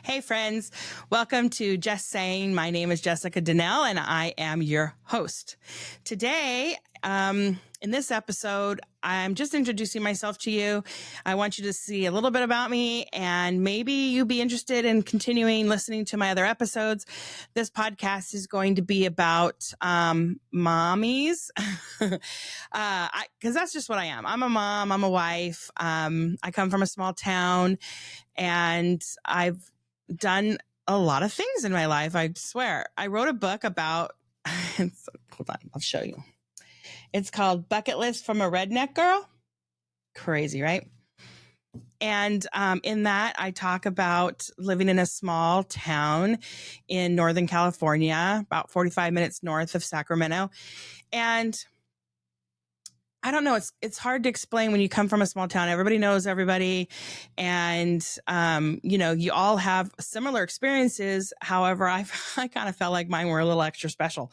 Hey, friends. Welcome to Jess Saying. My name is Jessica Danel, and I am your host. Today, in this episode, I'm just introducing myself to you. I want you to see a little bit about me, and maybe you'll be interested in continuing listening to my other episodes. This podcast is going to be about mommies, because that's just what I am. I'm a mom. I'm a wife. I come from a small town, and I've done a lot of things in my life. I swear. I wrote a book about, hold on, I'll show you. It's called Bucket List from a Redneck Girl. Crazy, right? And in that, I talk about living in a small town in Northern California, about 45 minutes north of Sacramento. And I don't know. It's hard to explain when you come from a small town. Everybody knows everybody. And, you all have similar experiences. However, I kind of felt like mine were a little extra special.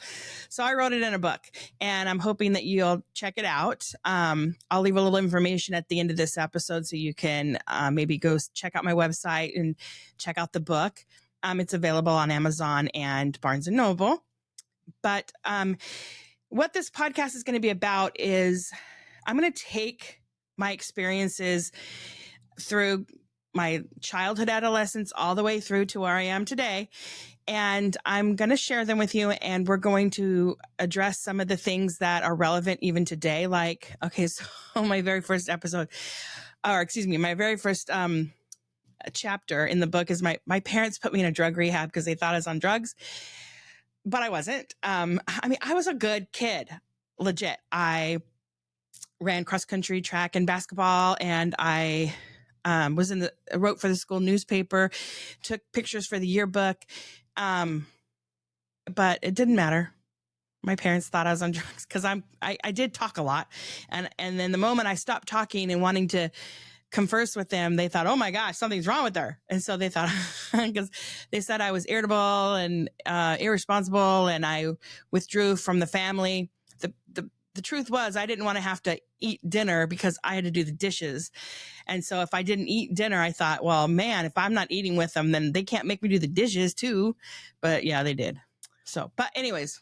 So I wrote it in a book, and I'm hoping that you'll check it out. I'll leave a little information at the end of this episode so you can maybe go check out my website and check out the book. It's available on Amazon and Barnes & Noble. But what this podcast is going to be about is I'm going to take my experiences through my childhood, adolescence, all the way through to where I am today. And I'm going to share them with you. And we're going to address some of the things that are relevant even today. Like, okay, so my very first chapter in the book is my parents put me in a drug rehab because they thought I was on drugs. But I wasn't. I was a good kid, legit. I ran cross country, track, and basketball, and I wrote for the school newspaper, took pictures for the yearbook, but it didn't matter. My parents thought I was on drugs because I did talk a lot, and then the moment I stopped talking and wanting to converse with them, they thought, oh my gosh, something's wrong with her. And so they thought, because they said I was irritable and irresponsible, and I withdrew from the family. The truth was I didn't want to have to eat dinner because I had to do the dishes. And so if I didn't eat dinner, I thought, well, man, if I'm not eating with them, then they can't make me do the dishes too. But yeah, they did. So, but anyways,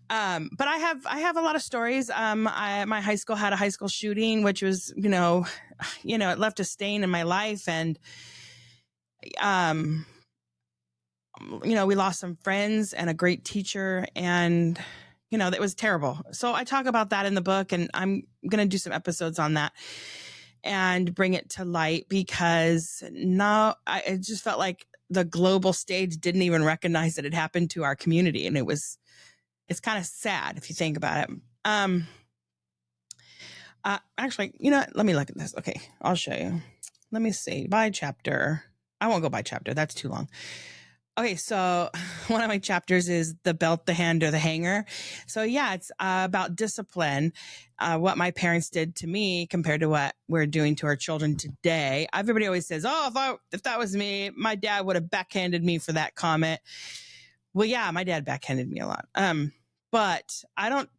but I have a lot of stories. My high school had a high school shooting, which was, it left a stain in my life. And, we lost some friends and a great teacher, and, that was terrible. So I talk about that in the book, and I'm going to do some episodes on that and bring it to light, because it just felt like the global stage didn't even recognize that it happened to our community. And it's kind of sad if you think about it. Actually, let me look at this. Okay, I'll show you. Let me see. By chapter. I won't go by chapter. That's too long. Okay, so one of my chapters is the belt, the hand, or the hanger. So yeah, it's about discipline, what my parents did to me compared to what we're doing to our children today. Everybody always says, oh, if that was me, my dad would have backhanded me for that comment. Well, yeah, my dad backhanded me a lot. But I don't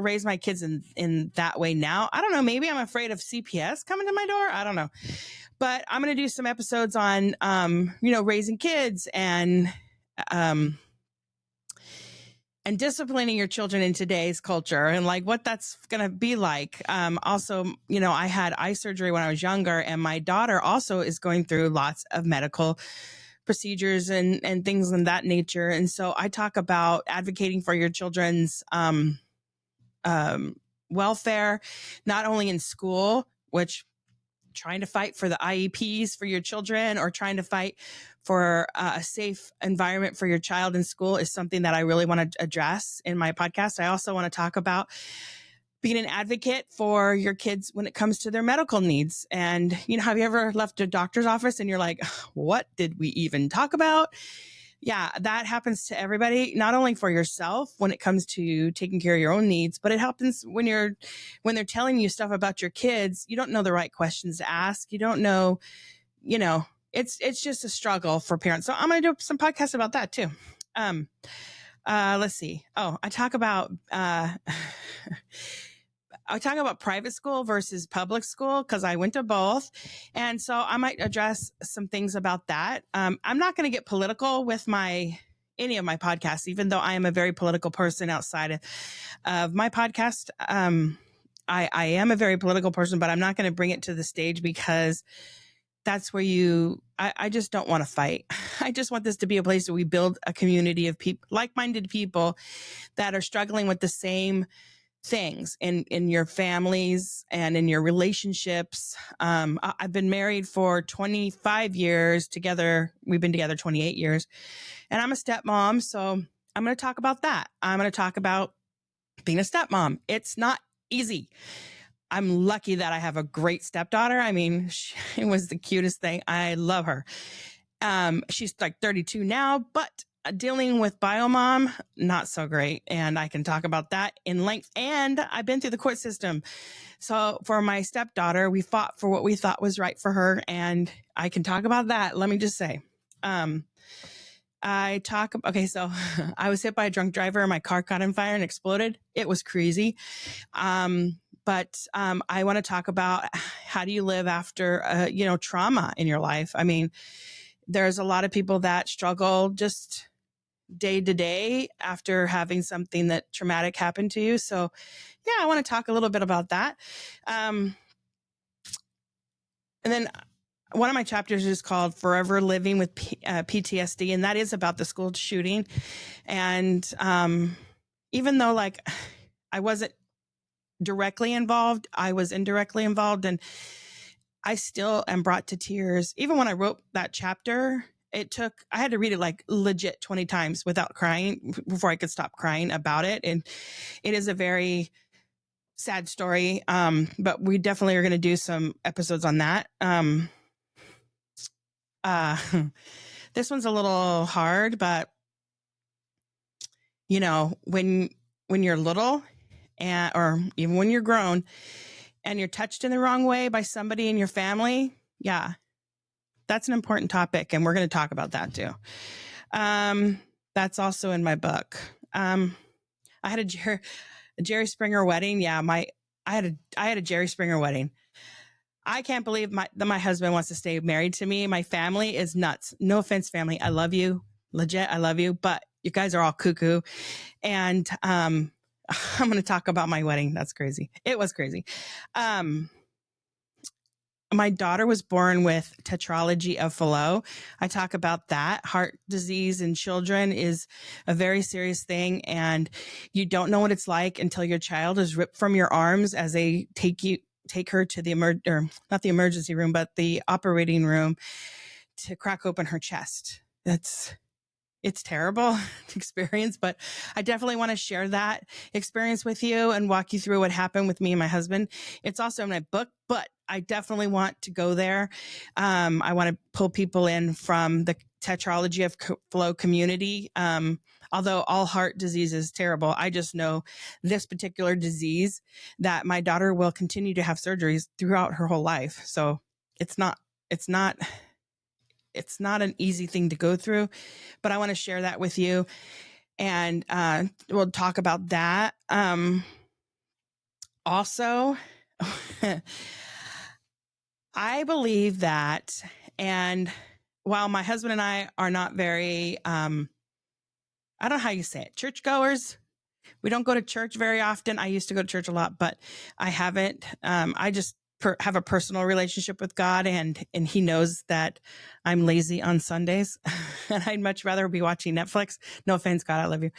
raise my kids in that way now. I don't know. Maybe I'm afraid of CPS coming to my door. I don't know. But I'm going to do some episodes on, raising kids and disciplining your children in today's culture, and like what that's going to be like. Also, I had eye surgery when I was younger, and my daughter also is going through lots of medical procedures and things of that nature. And so I talk about advocating for your children's welfare, not only in school, which trying to fight for the IEPs for your children, or trying to fight for a safe environment for your child in school, is something that I really want to address in my podcast. I also want to talk about being an advocate for your kids when it comes to their medical needs. And, have you ever left a doctor's office and you're like, what did we even talk about? Yeah, that happens to everybody, not only for yourself when it comes to taking care of your own needs, but it happens when they're telling you stuff about your kids. You don't know the right questions to ask. You don't know, it's just a struggle for parents. So I'm going to do some podcasts about that too. Let's see. Oh, I talk about, I'll talk about private school versus public school because I went to both. And so I might address some things about that. I'm not going to get political with any of my podcasts, even though I am a very political person outside of my podcast. I am a very political person, but I'm not going to bring it to the stage because that's where I just don't want to fight. I just want this to be a place where we build a community of people, like-minded people that are struggling with the same things in your families and in your relationships. I've been married for 25 years together. We've been together 28 years and I'm a stepmom. So I'm going to talk about that. I'm going to talk about being a stepmom. It's not easy. I'm lucky that I have a great stepdaughter. I mean, she was the cutest thing. I love her. She's like 32 now, but dealing with biomom, not so great. And I can talk about that in length. And I've been through the court system. So for my stepdaughter, we fought for what we thought was right for her. And I can talk about that. Let me just say, so I was hit by a drunk driver and my car caught on fire and exploded. It was crazy. But I want to talk about how do you live after, trauma in your life. I mean, there's a lot of people that struggle just day to day after having something that traumatic happened to you. So yeah, I want to talk a little bit about that. And then one of my chapters is called Forever Living with PTSD. And that is about the school shooting. And even though I wasn't directly involved, I was indirectly involved. And I still am brought to tears. Even when I wrote that chapter, I had to read it legit 20 times without crying before I could stop crying about it. And it is a very sad story. But we definitely are going to do some episodes on that. This one's a little hard, but when you're little or even when you're grown and you're touched in the wrong way by somebody in your family, yeah, that's an important topic. And we're going to talk about that too. That's also in my book. I had a Jerry Springer wedding. Yeah. I had a Jerry Springer wedding. I can't believe my husband wants to stay married to me. My family is nuts. No offense, family. I love you. Legit. I love you, but you guys are all cuckoo. And, I'm going to talk about my wedding. That's crazy. It was crazy. My daughter was born with tetralogy of Fallot. I talk about that. Heart disease in children is a very serious thing. And you don't know what it's like until your child is ripped from your arms as they take her to not the emergency room, but the operating room to crack open her chest. It's terrible experience, but I definitely want to share that experience with you and walk you through what happened with me and my husband. It's also in my book, but I definitely want to go there. I want to pull people in from the tetralogy of Fallot community. Although all heart disease is terrible, I just know this particular disease that my daughter will continue to have surgeries throughout her whole life. So it's not an easy thing to go through, but I want to share that with you. And we'll talk about that. Also, I believe that, and while my husband and I are not very, I don't know how you say it, churchgoers. We don't go to church very often. I used to go to church a lot, but I haven't. I just have a personal relationship with God, and he knows that I'm lazy on Sundays and I'd much rather be watching Netflix. No offense, God, I love you.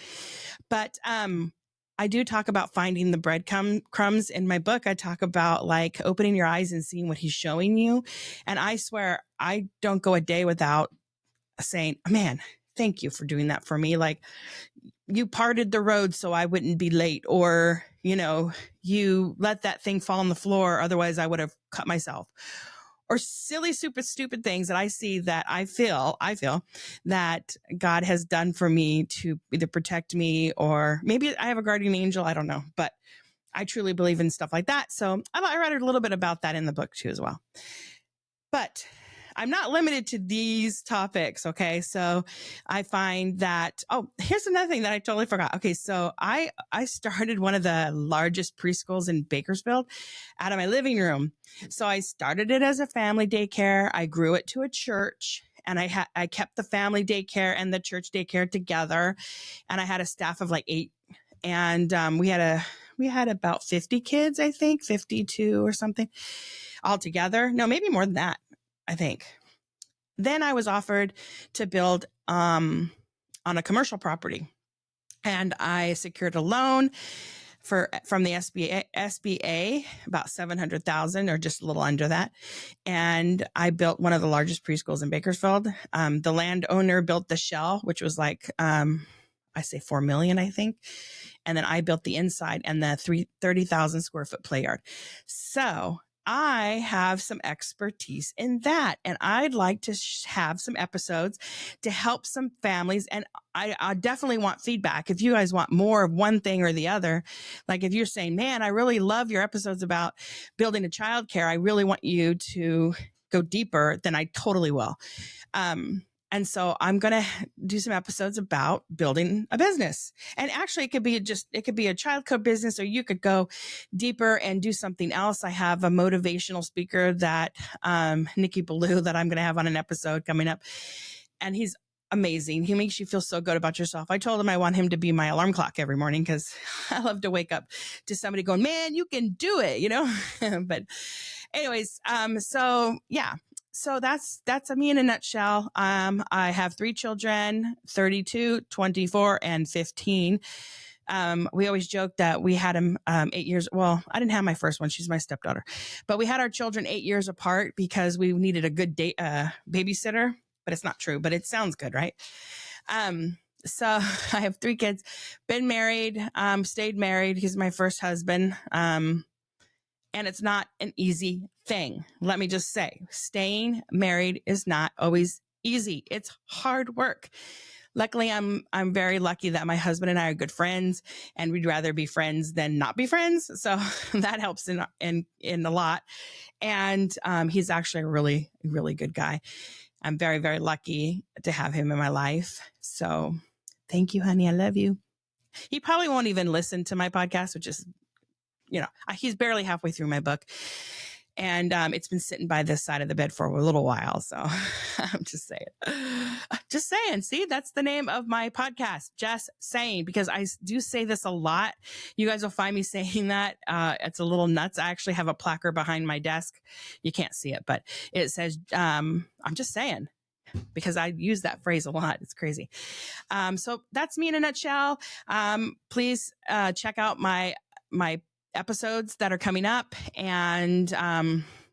But, I do talk about finding the breadcrumbs in my book. I talk about opening your eyes and seeing what he's showing you. And I swear I don't go a day without saying, man, thank you for doing that for me. You parted the road so I wouldn't be late, or, you let that thing fall on the floor. Otherwise I would have cut myself, or silly, super stupid things that I see that I feel that God has done for me to either protect me, or maybe I have a guardian angel. I don't know, but I truly believe in stuff like that. So I read a little bit about that in the book too, as well. But I'm not limited to these topics. Okay. So I find that, oh, here's another thing that I totally forgot. Okay. So I started one of the largest preschools in Bakersfield out of my living room. So I started it as a family daycare. I grew it to a church, and I kept the family daycare and the church daycare together. And I had a staff of like 8, and we had about 50 kids, I think 52 or something altogether. No, maybe more than that, I think. Then I was offered to build on a commercial property, and I secured a loan from the SBA, about 700,000 or just a little under that. And I built one of the largest preschools in Bakersfield. The landowner built the shell, which was like, I say 4 million, I think. And then I built the inside and the 30,000 square foot play yard. So I have some expertise in that, and I'd like to have some episodes to help some families. And I definitely want feedback. If you guys want more of one thing or the other, like if you're saying, man, I really love your episodes about building a childcare, I really want you to go deeper, then I totally will. And so I'm going to do some episodes about building a business. And actually it could be a childcare business, or you could go deeper and do something else. I have a motivational speaker that, Nikki Ballou, that I'm going to have on an episode coming up. And he's amazing. He makes you feel so good about yourself. I told him I want him to be my alarm clock every morning, because I love to wake up to somebody going, man, you can do it, but anyways, so yeah. So that's me in a nutshell. I have 3 children, 32, 24, and 15. We always joke that we had them 8 years. Well, I didn't have my first one. She's my stepdaughter. But we had our children 8 years apart because we needed a good babysitter. But it's not true, but it sounds good, right? So I have 3 kids, been married, stayed married. He's my first husband. And it's not an easy thing. Let me just say, staying married is not always easy. It's hard work. Luckily, I'm very lucky that my husband and I are good friends, and we'd rather be friends than not be friends. So that helps in a lot. And he's actually a really, really good guy. I'm very, very lucky to have him in my life. So thank you, honey. I love you. He probably won't even listen to my podcast, which is, he's barely halfway through my book, and it's been sitting by this side of the bed for a little while. So I'm just saying, see, that's the name of my podcast, Jess Saying, because I do say this a lot. You guys will find me saying that. It's a little nuts. I actually have a placard behind my desk. You can't see it, but it says, I'm just saying, because I use that phrase a lot. It's crazy. So that's me in a nutshell. Please check out my episodes that are coming up, and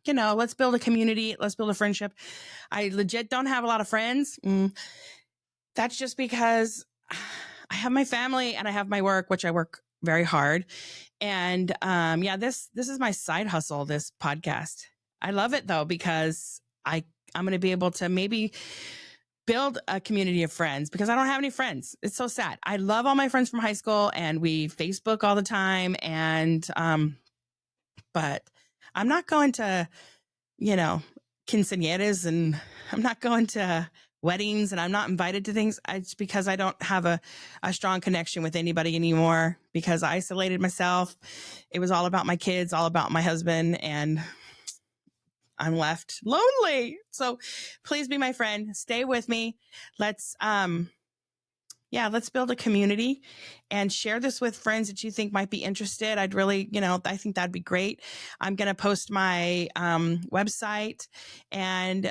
let's build a community. Let's build a friendship. I legit don't have a lot of friends. That's just because I have my family and I have my work, which I work very hard. And this is my side hustle, this podcast. I love it though, because I'm going to be able to maybe build a community of friends, because I don't have any friends. It's so sad. I love all my friends from high school, and we Facebook all the time. And, but I'm not going to, quinceañeras, and I'm not going to weddings, and I'm not invited to things. It's because I don't have a strong connection with anybody anymore, because I isolated myself. It was all about my kids, all about my husband, and I'm left lonely. So please be my friend. Stay with me. Let's build a community and share this with friends that you think might be interested. I'd really, I think that'd be great. I'm going to post my website, and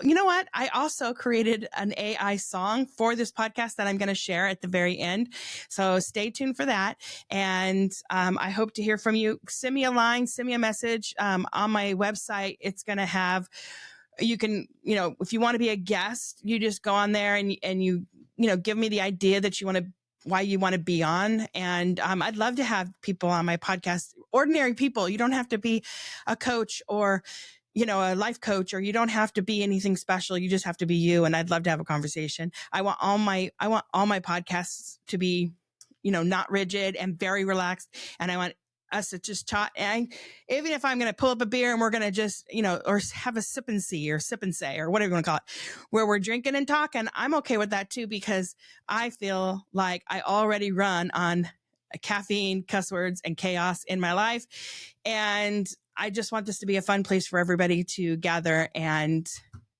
you know what? I also created an AI song for this podcast that I'm going to share at the very end. So stay tuned for that. And I hope to hear from you. Send me a line, send me a message on my website. It's going to have, you can, if you want to be a guest, you just go on there and you give me the idea that why you want to be on. And I'd love to have people on my podcast, ordinary people. You don't have to be a coach or, a life coach, or you don't have to be anything special. You just have to be you. And I'd love to have a conversation. I want all my podcasts to be, not rigid and very relaxed. And I want us to just talk. And even if I'm going to pull up a beer and we're going to just, or have a sip and see or sip and say or whatever you want to call it, where we're drinking and talking, I'm okay with that too, because I feel like I already run on caffeine, cuss words, and chaos in my life. And I just want this to be a fun place for everybody to gather and,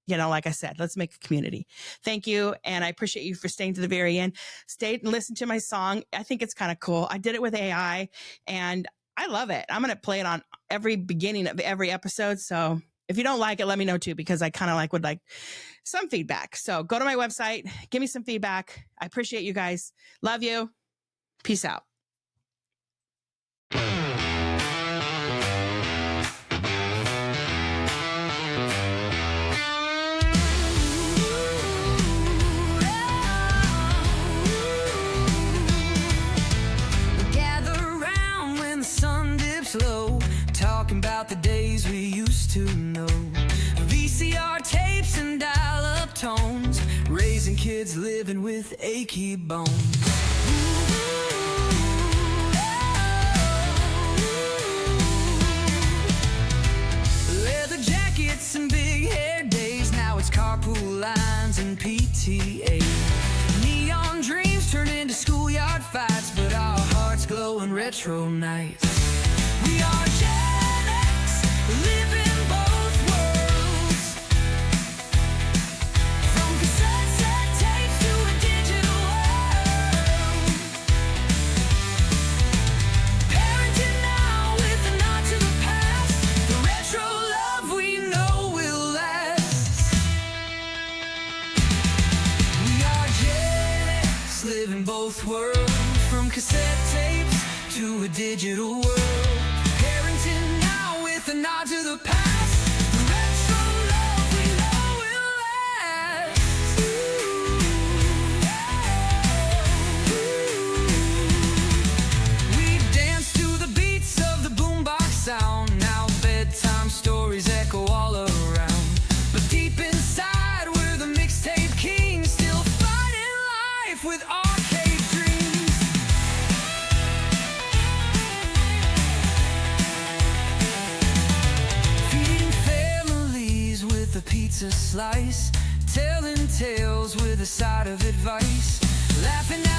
like I said, let's make a community. Thank you. And I appreciate you for staying to the very end. Stay and listen to my song. I think it's kind of cool. I did it with AI and I love it. I'm going to play it on every beginning of every episode. So if you don't like it, let me know too, because I kind of would like some feedback. So go to my website, give me some feedback. I appreciate you guys. Love you. Peace out. Slow, talking about the days we used to know. VCR tapes and dial-up tones, raising kids living with achy bones. Leather jackets and big hair days, now it's carpool lines and PTA. Neon dreams turn into schoolyard fights, but our hearts glow in retro nights. We are Gen X, living both worlds. From cassette tapes to a digital world. Parenting now with a nod to the past. The retro love we know will last. We are Gen X, living both worlds. From cassette tapes to a digital world. A nod to the past, the retro love we know will last. We dance to the beats of the boombox sound. Now bedtime stories echo all around. But deep inside we're the mixtape kings, still fighting life with arcade dreams. A pizza slice, telling tales with a side of advice, laughing at